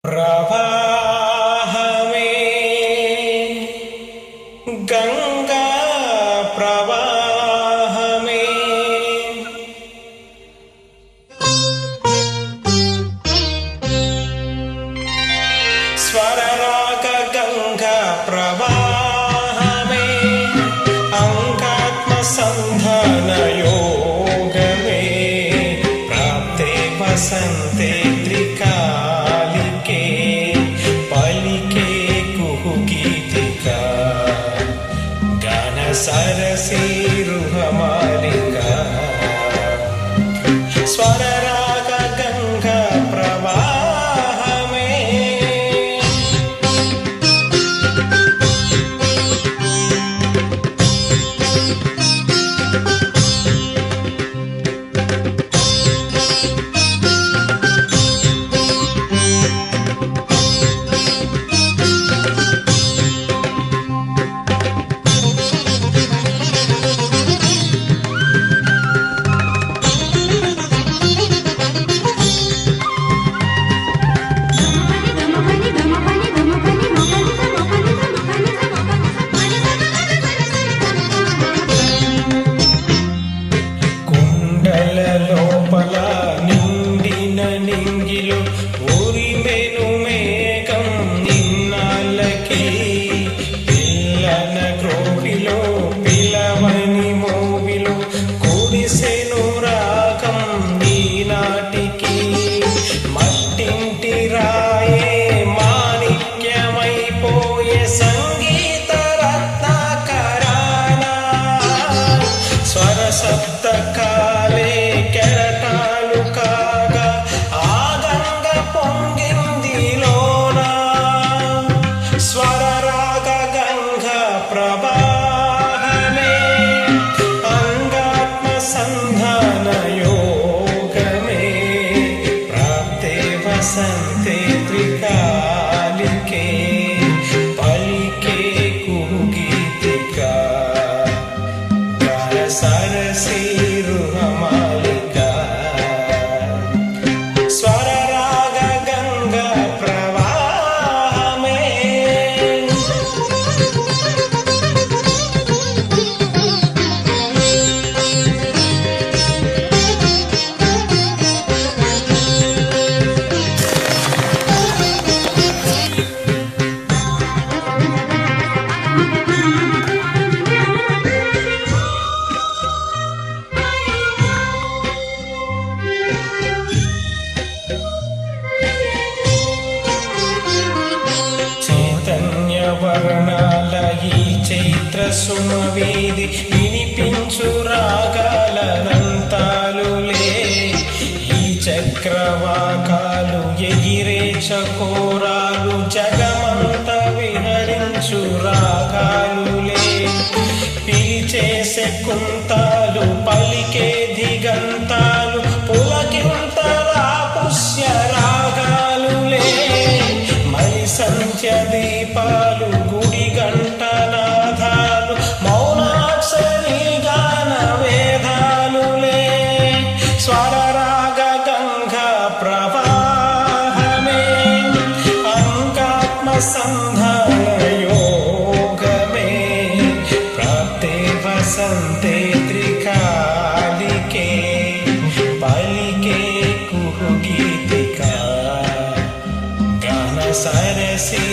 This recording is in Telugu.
ప్రవాహమే గంగా ప్రవాహమే స్వరరాగ గంగా ప్రవాహమే అంగాత్మ సంధాన యోగమే ప్రాప్తే వసంతే త్రికాలికే పలికే కుహుగీతికా గాన సరసీరుహమాలికా స్వరరాగ గంగా ప్రవాహమే లోపల నిండిన నింగిలో ఊరిమెను మేఘం నిన్నాళ్ళకి పిల్లన గ్రోవిలో పిలవని మోవిలో కురిసెను రాగం ఈనాటికి మట్టింటి రాయే మాణిక్యమైపోయే సంగీత రత్నాకరాన స్వర సప్త కాలే కెరటాలు కాగా ఆగంగ పొంగింది లోనా స్వరరాగ గంగ ప్రవాహమే అంగాత్మ సంధాన యోగమే ప్రాప్తే వసంతే త్రికాలికే పలికే కుహుగీతికా గాన సరసీరుహమాలికా స్వరరాగ గంగా ప్రవాహమే వర్ణాల ఈ చైత్ర సుమవీధి వినిపించు రాగాల నంతాలులే ఈ చక్రవాకాలు ఎగిరే చకోరాలు జగమంత విహరించు రాగాలులే పిలిచేసే కుంతాలు పలికే దిగంతాలు పులకింతరా పుష్య రాగాలులే మలి సంధ్య దీపాలు గుడి గంటనాదాలు మౌనాక్షరి గాన వేదాలులే స్వరరాగ గంగా ప్రవాహమే అంగాత్మ సంధాన యోగమే ప్రాప్తే వసంతే త్రికాలికే పలికే కుహుగీతికా గాన సరసీ